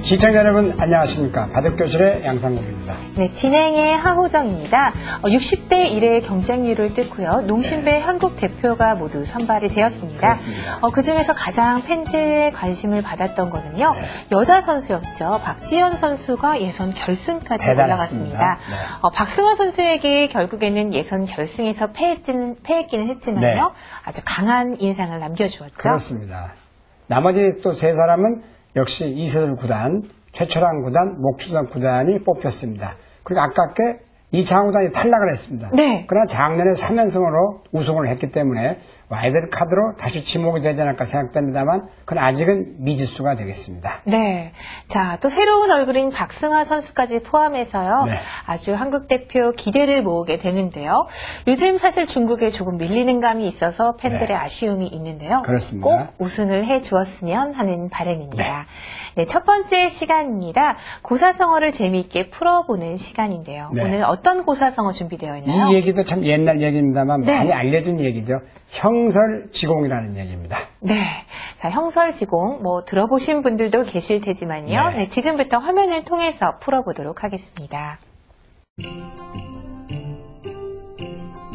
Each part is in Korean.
시청자 여러분 안녕하십니까. 바둑교실의 양상국입니다. 네, 진행의 하호정입니다. 60대 1의 경쟁률을 뚫고요. 농심배 한국 대표가 모두 선발이 되었습니다. 그렇습니다. 그중에서 가장 팬들의 관심을 받았던 거는요. 네. 여자 선수였죠. 박지연 선수가 예선 결승까지 대단했습니다. 올라갔습니다. 네. 박승화 선수에게 결국에는 예선 결승에서 패했기는 했지만요. 네. 아주 강한 인상을 남겨주었죠. 그렇습니다. 나머지 또 세 사람은 역시 이세돌 구단, 최철환 구단, 목추선 구단이 뽑혔습니다. 그리고 아깝게 이창호 구단이 탈락을 했습니다. 네. 그러나 작년에 3연승으로 우승을 했기 때문에 와이드카드로 다시 지목이 되지 않을까 생각됩니다만 그건 아직은 미지수가 되겠습니다. 네. 자, 또 새로운 얼굴인 박승하 선수까지 포함해서요. 네. 아주 한국 대표 기대를 모으게 되는데요. 요즘 사실 중국에 조금 밀리는 감이 있어서 팬들의 네. 아쉬움이 있는데요. 그렇습니다. 꼭 우승을 해 주었으면 하는 바람입니다. 네, 첫 번째 시간입니다. 고사성어를 재미있게 풀어보는 시간인데요. 네. 오늘 어떤 고사성어 준비되어 있나요? 이 얘기도 참 옛날 얘기입니다만 네. 많이 알려진 얘기죠. 형설지공이라는 얘기입니다. 네. 자, 형설지공, 들어보신 분들도 계실 테지만요. 네. 네, 지금부터 화면을 통해서 풀어보도록 하겠습니다.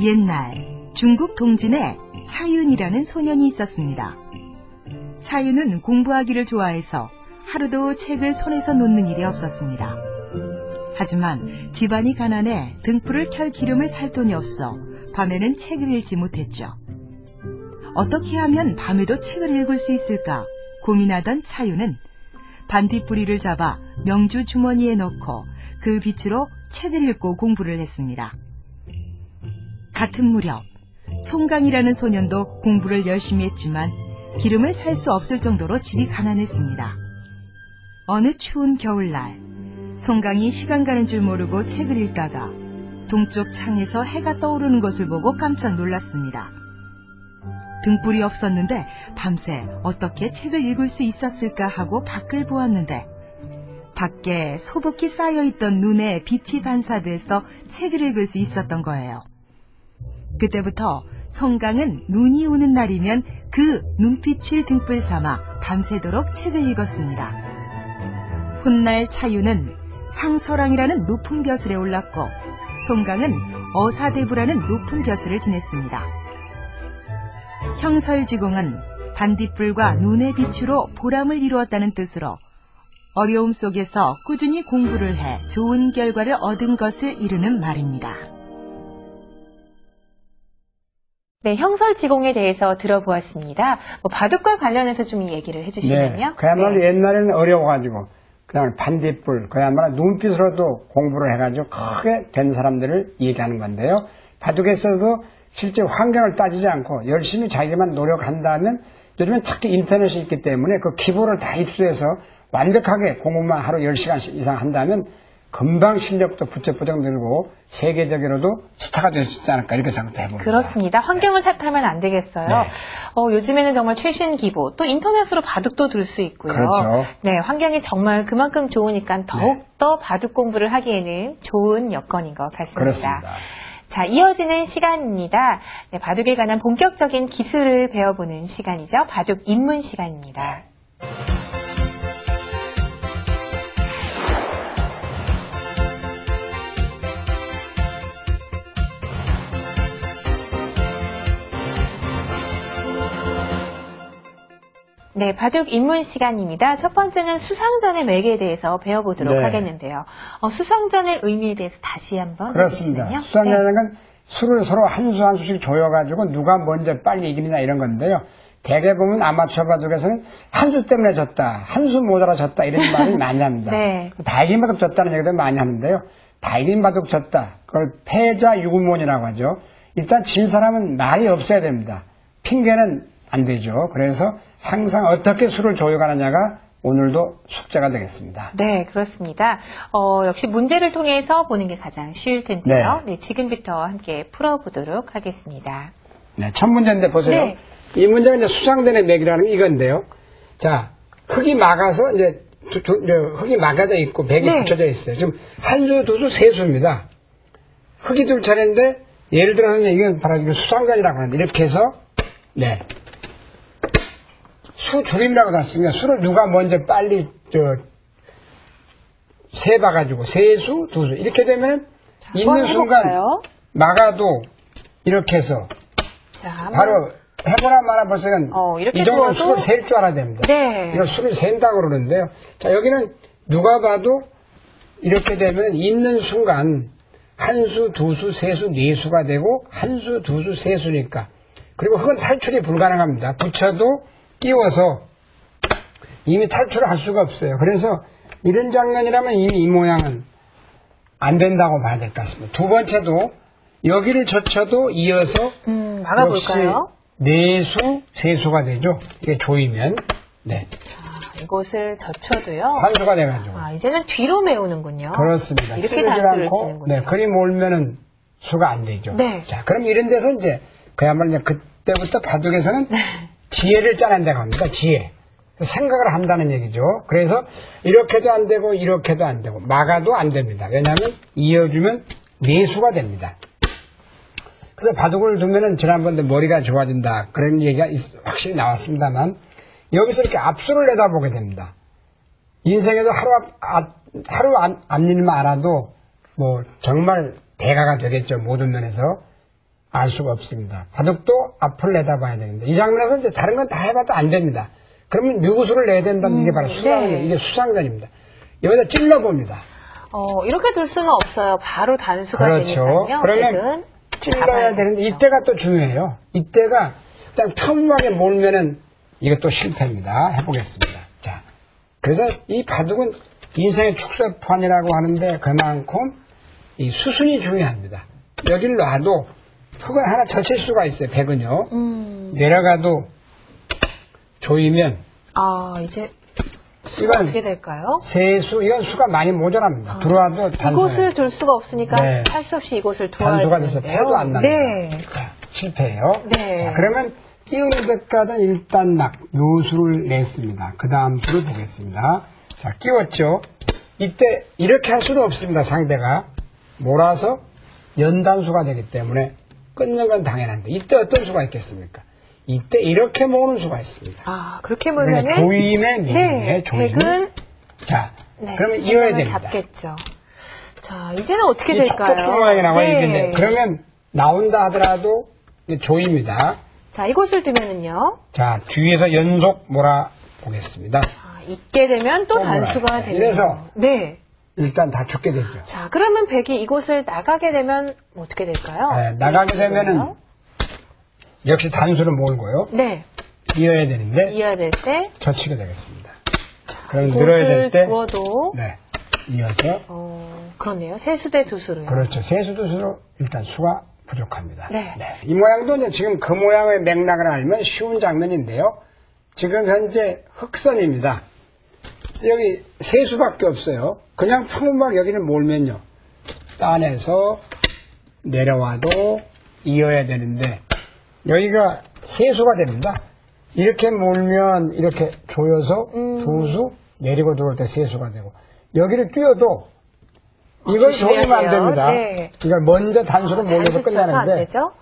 옛날 중국 동진에 차윤이라는 소년이 있었습니다. 차윤은 공부하기를 좋아해서 하루도 책을 손에서 놓는 일이 없었습니다. 하지만 집안이 가난해 등불을 켤 기름을 살 돈이 없어 밤에는 책을 읽지 못했죠. 어떻게 하면 밤에도 책을 읽을 수 있을까 고민하던 차윤은 반딧불이를 잡아 명주 주머니에 넣고 그 빛으로 책을 읽고 공부를 했습니다. 같은 무렵 송강이라는 소년도 공부를 열심히 했지만 기름을 살 수 없을 정도로 집이 가난했습니다. 어느 추운 겨울날 송강이 시간 가는 줄 모르고 책을 읽다가 동쪽 창에서 해가 떠오르는 것을 보고 깜짝 놀랐습니다. 등불이 없었는데 밤새 어떻게 책을 읽을 수 있었을까 하고 밖을 보았는데 밖에 소복히 쌓여있던 눈에 빛이 반사돼서 책을 읽을 수 있었던 거예요. 그때부터 송강은 눈이 오는 날이면 그 눈빛을 등불 삼아 밤새도록 책을 읽었습니다. 훗날 차윤은 상서랑이라는 높은 벼슬에 올랐고 송강은 어사대부라는 높은 벼슬을 지냈습니다. 형설지공은 반딧불과 눈의 빛으로 보람을 이루었다는 뜻으로 어려움 속에서 꾸준히 공부를 해 좋은 결과를 얻은 것을 이루는 말입니다. 네, 형설지공에 대해서 들어보았습니다. 바둑과 관련해서 좀 얘기를 해주시면요. 네, 그야말로 네. 옛날에는 어려워가지고 그냥 반딧불, 그야말로 눈빛으로도 공부를 해가지고 크게 된 사람들을 얘기하는 건데요. 바둑에서도 실제 환경을 따지지 않고 열심히 자기만 노력한다면 요즘엔 특히 인터넷이 있기 때문에 그 기본을 다 입수해서 완벽하게 공부만 하루 10시간 이상 한다면 금방 실력도 부쩍부쩍 늘고 세계적으로도 스타가 될 수 있지 않을까 이렇게 생각해봅니다. 그렇습니다. 환경을 탓하면 안 되겠어요. 네. 요즘에는 정말 최신 기보, 또 인터넷으로 바둑도 들 수 있고요. 그렇죠. 네, 환경이 정말 그만큼 좋으니까 더욱더 바둑 공부를 하기에는 좋은 여건인 것 같습니다. 그렇습니다. 자, 이어지는 시간입니다. 네, 바둑에 관한 본격적인 기술을 배워보는 시간이죠. 바둑 입문 시간입니다. 네, 바둑 입문 시간입니다. 첫 번째는 수상전의 맥에 대해서 배워보도록 네. 하겠는데요. 수상전의 의미에 대해서 다시 한번 그렇습니다. 해주시면요. 수상이라는 건 수를 서로 한 수 한 수씩 조여가지고 누가 먼저 빨리 이기느냐 이런 건데요. 대개 보면 아마추어 바둑에서는 한 수 때문에 졌다, 한 수 모자라 졌다 이런 말을 많이 합니다. 네. 다이긴 바둑 졌다는 얘기도 많이 하는데요. 다이긴 바둑 졌다, 그걸 패자 유구문이라고 하죠. 일단 진 사람은 말이 없어야 됩니다. 핑계는 안 되죠. 그래서 항상 어떻게 수를 조여가느냐가 오늘도 숙제가 되겠습니다. 네, 그렇습니다. 역시 문제를 통해서 보는 게 가장 쉬울 텐데요. 네, 지금부터 함께 풀어보도록 하겠습니다. 네, 첫 문제인데 보세요. 네. 이 문제가 이제 수상전의 맥이라는 게 이건데요. 자, 흙이 막아서 이제 흙이 막아져 있고 맥이 네. 붙여져 있어요. 지금 한 수, 두 수, 세 수입니다. 흙이 둘 차례인데 예를 들어서 이건 바로 수상전이라고 하는데 이렇게 해서 네. 수 조림이라고 났습니다. 수를 누가 먼저 빨리 세 봐가지고 세수, 두수 이렇게 되면 있는 한번 순간 해볼까요? 막아도 이렇게 해서 자, 한번. 바로 해보나 마나 벌써 이렇게 이 정도는 두어도- 수를 셀 줄 알아야 됩니다. 네. 이런 수를 센다고 그러는데요. 자, 여기는 누가 봐도 이렇게 되면 있는 순간 한 수, 두 수, 세 수, 네 수가 되고 한 수, 두 수, 세 수니까. 그리고 흙은 탈출이 불가능합니다. 붙여도 끼워서 이미 탈출을 할 수가 없어요. 그래서 이런 장면이라면 이미 이 모양은 안 된다고 봐야 될 것 같습니다. 두 번째도 여기를 젖혀도 이어서 막아볼까요? 네 수, 세 수가 되죠. 이게 조이면 네 이곳을 젖혀도요. 한수가 돼가지고 이제는 뒤로 메우는군요. 그렇습니다. 이렇게 찌르지 단수를 않고, 치는군요. 네, 그림 올면은 수가 안 되죠. 네. 자, 그럼 이런 데서 이제 그야말로 이제 그때부터 바둑에서는 지혜를 짜는 데가 갑니다. 지혜. 생각을 한다는 얘기죠. 그래서 이렇게도 안 되고 이렇게도 안 되고 막아도 안 됩니다. 왜냐하면 이어주면 내수가 됩니다. 그래서 바둑을 두면은 지난번에 머리가 좋아진다 그런 얘기가 확실히 나왔습니다만 여기서 이렇게 앞수를 내다보게 됩니다. 인생에도 하루 앞일만 알아도 뭐 정말 대가가 되겠죠. 모든 면에서 알 수가 없습니다. 바둑도 앞을 내다봐야 되는데 이 장면에서 이제 다른 건 다 해봐도 안 됩니다. 그러면 유구수를 내야 된다는 이게 바로 수상전, 네. 이게 수상전입니다. 여기다 찔러봅니다. 이렇게 둘 수는 없어요. 바로 단수가 그렇죠. 되니까요. 그러면 찔러야 되는데 이때가 또 중요해요. 이때가 그냥 평범하게 몰면은 이것도 실패입니다. 해보겠습니다. 자, 그래서 이 바둑은 인생의 축소판이라고 하는데 그만큼 이 수순이 중요합니다. 여기를 놔도 흙은 하나 젖힐 수가 있어요. 백은요. 내려가도 조이면 이제 이건 어떻게 될까요? 세수, 이건 수가 많이 모자랍니다. 들어와도 단수. 이곳을 둘 수가 없으니까 네. 할 수 없이 이곳을 두어야 단수가 돼서 되는데요. 패도 안 납니다. 네. 자, 실패해요. 네. 자, 그러면 끼우는 데까지 일단 요 수를 냈습니다. 그 다음 수를 보겠습니다. 자, 끼웠죠. 이때 이렇게 할 수도 없습니다. 상대가 몰아서 연단수가 되기 때문에 끊는 건 당연한데 이때 어떤 수가 있겠습니까? 이때 이렇게 모으는 수가 있습니다. 그렇게 보면은 조임의 미에 조임. 백은 자, 그러면 이어야 방향을 됩니다. 잡겠죠. 자, 이제는 어떻게 이 될까요? 촉촉수 모양이 나와야 네. 되는데 그러면 나온다 하더라도 이게 조입니다. 자, 이곳을 두면은요. 자, 뒤에서 연속 몰아보겠습니다. 있게 되면 또 또 단수가 몰아요. 되는 이래서 네. 일단 다 죽게 되죠. 자, 그러면 백이 이곳을 나가게 되면 어떻게 될까요? 네, 나가게 되면은 역시 단수를 몰고요. 네. 이어야 되는데 이어야 될 때 젖히게 되겠습니다. 그럼 늘어야 될 이곳을 때 두어도 네, 이어서 그렇네요. 세수 대 두수로요. 그렇죠. 세수두수로 일단 수가 부족합니다. 네. 이 모양도 이제 지금 그 모양의 맥락을 알면 쉬운 장면인데요. 지금 현재 흑선입니다. 여기 세 수밖에 없어요. 그냥 평범하게 여기를 몰면요. 따내서 내려와도 이어야 되는데 여기가 세 수가 됩니다. 이렇게 몰면 이렇게 조여서 두 수 내리고 들어올 때 세 수가 되고 여기를 끼워도 이걸 조심해야 조이면 안 돼요. 됩니다. 네. 이걸 먼저 단수로 몰려서 단수 쳐서 안 끝나는데 되죠?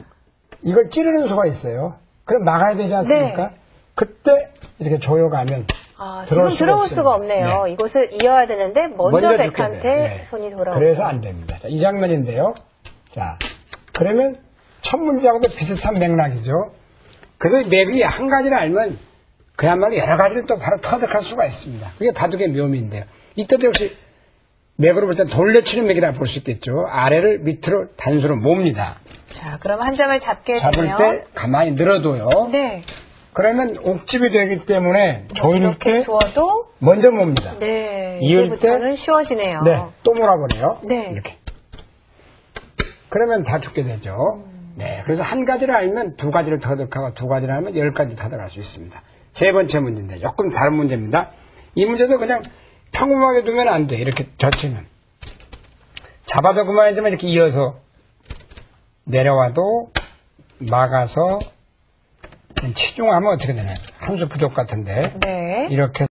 이걸 찌르는 수가 있어요. 그럼 막아야 되지 않습니까? 네. 그때 이렇게 조여가면 지금 들어올 없습니다. 수가 없네요. 네. 이곳을 이어야 되는데 먼저 죽게 백한테 돼요. 네. 손이 돌아오고. 그래서 안 됩니다. 자, 이 장면인데요. 자, 그러면 첫 문제하고도 비슷한 맥락이죠. 그래서 맥이 한 가지를 알면 그야말로 여러 가지를 또 바로 터득할 수가 있습니다. 그게 바둑의 묘미인데요. 이때도 역시 맥으로 볼 때 돌려치는 맥이라 볼 수 있겠죠. 아래를 밑으로 단수로 몹니다. 자, 그럼 한 점을 잡게 잡을 되면 때 가만히 늘어둬요. 네. 그러면 옥집이 되기 때문에 조일 이렇게 때 두어도 먼저 몹니다. 네. 이을 이제부터는 쉬워지네요. 네, 또 몰아버려요. 네. 이렇게. 그러면 다 죽게 되죠. 네, 그래서 한 가지를 알면 두 가지를 터득하고 두 가지를 알면 10가지 터득할 수 있습니다. 세 번째 문제인데 조금 다른 문제입니다. 이 문제도 그냥 평범하게 두면 안 돼. 이렇게 젖히면. 잡아도 그만이지만 이렇게 이어서 내려와도 막아서 치중하면 어떻게 되나요? 한 수 부족 같은데. 네. 이렇게